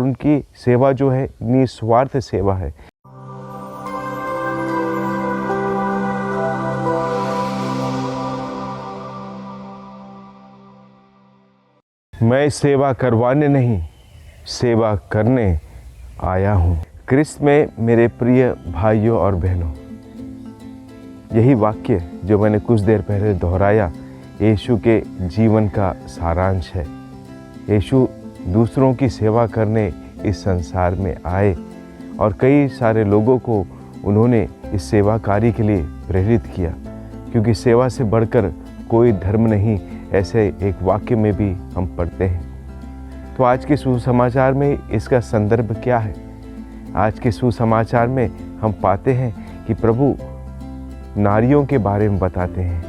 उनकी सेवा जो है निस्वार्थ सेवा है। मैं सेवा करवाने नहीं, सेवा करने आया हूँ। क्रिस्त में मेरे प्रिय भाइयों और बहनों, यही वाक्य जो मैंने कुछ देर पहले दोहराया यीशु के जीवन का सारांश है। यीशु दूसरों की सेवा करने इस संसार में आए और कई सारे लोगों को उन्होंने इस सेवा कार्य के लिए प्रेरित किया, क्योंकि सेवा से बढ़कर कोई धर्म नहीं, ऐसे एक वाक्य में भी हम पढ़ते हैं। तो आज के सुसमाचार में इसका संदर्भ क्या है? आज के सुसमाचार में हम पाते हैं कि प्रभु नारियों के बारे में बताते हैं।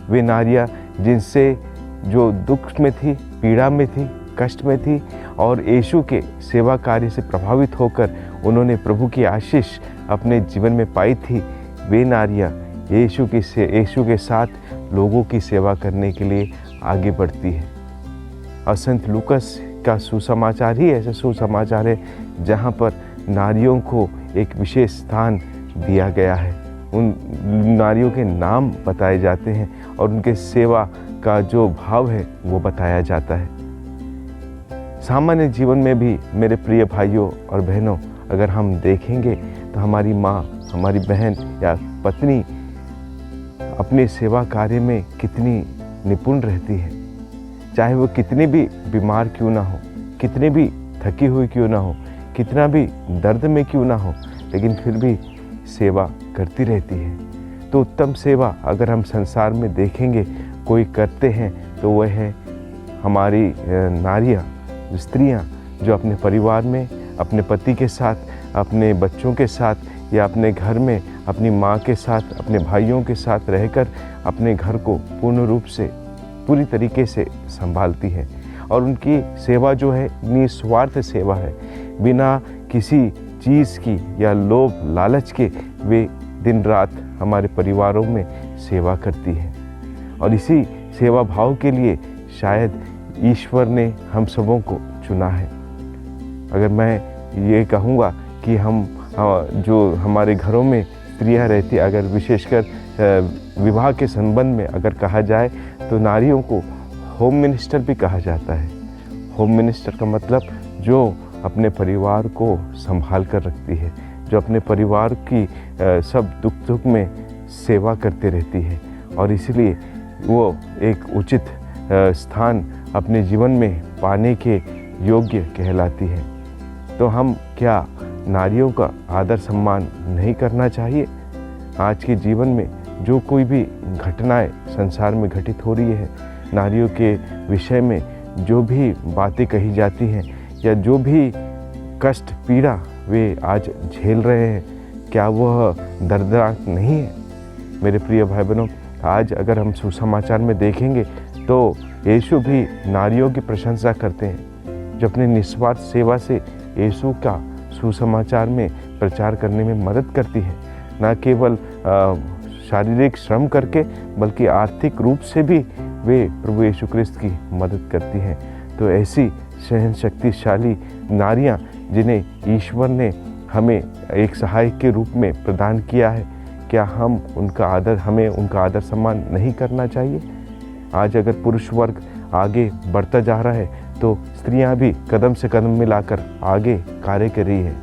वे नारियां जिनसे जो दुख में थी, पीड़ा में थी, कष्ट में थी और यीशु के सेवा कार्य से प्रभावित होकर उन्होंने प्रभु की आशीष अपने जीवन में पाई थी। वे नारियां यीशु के साथ लोगों की सेवा करने के लिए आगे बढ़ती है। और संत लूकस का सुसमाचार ही ऐसा सुसमाचार है जहाँ पर नारियों को एक विशेष स्थान दिया गया है। उन नारियों के नाम बताए जाते हैं और उनके सेवा का जो भाव है वो बताया जाता है। सामान्य जीवन में भी मेरे प्रिय भाइयों और बहनों, अगर हम देखेंगे तो हमारी माँ, हमारी बहन या पत्नी अपने सेवा कार्य में कितनी निपुण रहती है। चाहे वो कितनी भी बीमार क्यों ना हो, कितनी भी थकी हुई क्यों ना हो, कितना भी दर्द में क्यों ना हो, लेकिन फिर भी सेवा करती रहती है। तो उत्तम सेवा अगर हम संसार में देखेंगे कोई करते हैं तो वह है हमारी नारियाँ, स्त्रियाँ जो अपने परिवार में अपने पति के साथ, अपने बच्चों के साथ या अपने घर में अपनी माँ के साथ, अपने भाइयों के साथ रहकर अपने घर को पूर्ण रूप से, पूरी तरीके से संभालती है। और उनकी सेवा जो है निस्वार्थ सेवा है। बिना किसी चीज़ की या लोभ लालच के वे दिन रात हमारे परिवारों में सेवा करती है। और इसी सेवा भाव के लिए शायद ईश्वर ने हम सबों को चुना है। अगर मैं ये कहूँगा कि हम जो हमारे घरों में स्त्रियाँ रहती, अगर विशेषकर विवाह के संबंध में अगर कहा जाए तो नारियों को होम मिनिस्टर भी कहा जाता है। होम मिनिस्टर का मतलब जो अपने परिवार को संभाल कर रखती है, जो अपने परिवार की सब दुख में सेवा करते रहती है और इसलिए वो एक उचित स्थान अपने जीवन में पाने के योग्य कहलाती है। तो हम क्या नारियों का आदर सम्मान नहीं करना चाहिए? आज के जीवन में जो कोई भी घटनाएं संसार में घटित हो रही है, नारियों के विषय में जो भी बातें कही जाती हैं या जो भी कष्ट पीड़ा वे आज झेल रहे हैं, क्या वह दर्दनाक नहीं है? मेरे प्रिय भाई बहनों, आज अगर हम सुसमाचार में देखेंगे तो यीशु भी नारियों की प्रशंसा करते हैं जो अपने निस्वार्थ सेवा से यीशु का सुसमाचार में प्रचार करने में मदद करती है। न केवल शारीरिक श्रम करके बल्कि आर्थिक रूप से भी वे प्रभु यीशु क्रिस्त की मदद करती हैं। तो ऐसी सहन शक्तिशाली नारियां जिन्हें ईश्वर ने हमें एक सहायक के रूप में प्रदान किया है, क्या हमें उनका आदर सम्मान नहीं करना चाहिए? आज अगर पुरुष वर्ग आगे बढ़ता जा रहा है तो स्त्रियां भी कदम से कदम मिलाकर आगे कार्य कर रही है।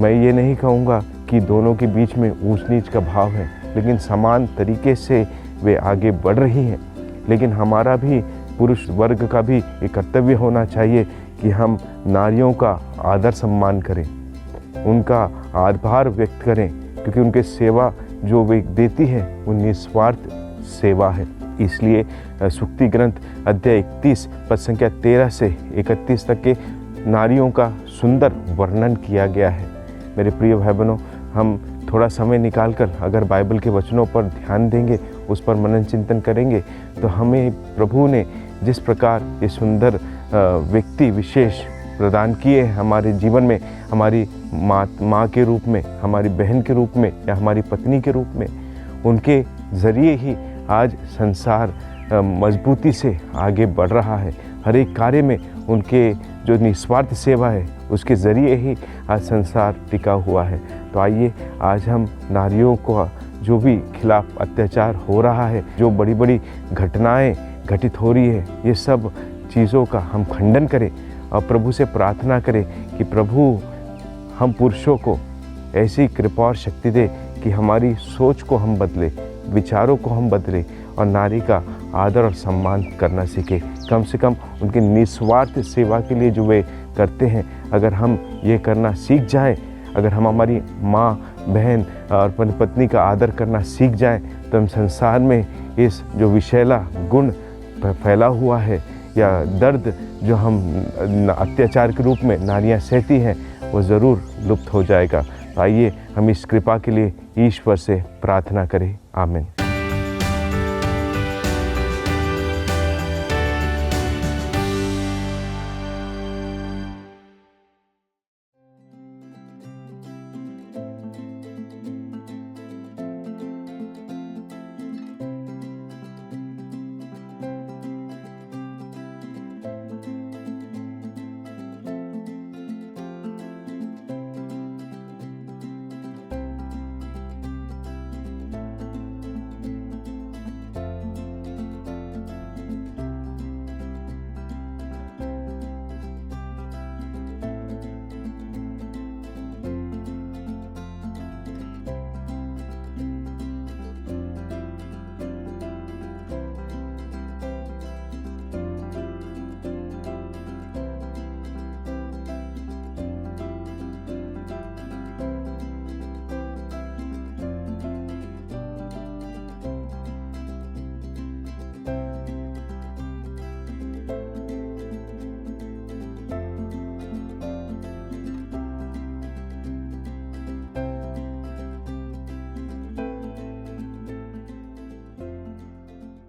मैं ये नहीं कहूँगा कि दोनों के बीच में ऊंच नीच का भाव है, लेकिन समान तरीके से वे आगे बढ़ रही हैं। लेकिन हमारा भी, पुरुष वर्ग का भी एक कर्तव्य होना चाहिए कि हम नारियों का आदर सम्मान करें, उनका आभार व्यक्त करें, क्योंकि उनके सेवा जो वे देती है वो निस्वार्थ सेवा है। इसलिए सुक्ति ग्रंथ अध्याय 31 पद संख्या 13 से 31 तक के नारियों का सुंदर वर्णन किया गया है। मेरे प्रिय भाई बहनों, हम थोड़ा समय निकालकर अगर बाइबल के वचनों पर ध्यान देंगे, उस पर मनन चिंतन करेंगे, तो हमें प्रभु ने जिस प्रकार ये सुंदर व्यक्ति विशेष प्रदान किए हैं हमारे जीवन में, हमारी माँ के रूप में, हमारी बहन के रूप में या हमारी पत्नी के रूप में, उनके ज़रिए ही आज संसार मजबूती से आगे बढ़ रहा है। हर एक कार्य में उनके जो निस्वार्थ सेवा है उसके ज़रिए ही आज संसार टिका हुआ है। तो आइए आज हम नारियों को जो भी खिलाफ अत्याचार हो रहा है, जो बड़ी बड़ी घटनाएं घटित हो रही है, ये सब चीज़ों का हम खंडन करें और प्रभु से प्रार्थना करें कि प्रभु हम पुरुषों को ऐसी कृपा और शक्ति दे कि हमारी सोच को हम बदले, विचारों को हम बदले और नारी का आदर और सम्मान करना सीखे। कम से कम उनके निस्वार्थ सेवा के लिए जो वे करते हैं, अगर हम ये करना सीख जाएं, अगर हम हमारी माँ, बहन और पत्नी का आदर करना सीख जाएं, तो हम संसार में इस जो विषैला गुण फैला हुआ है या दर्द जो हम अत्याचार के रूप में नारियां सहती हैं, वो ज़रूर लुप्त हो जाएगा। आइए हम इस कृपा के लिए ईश्वर से प्रार्थना करें। आमीन।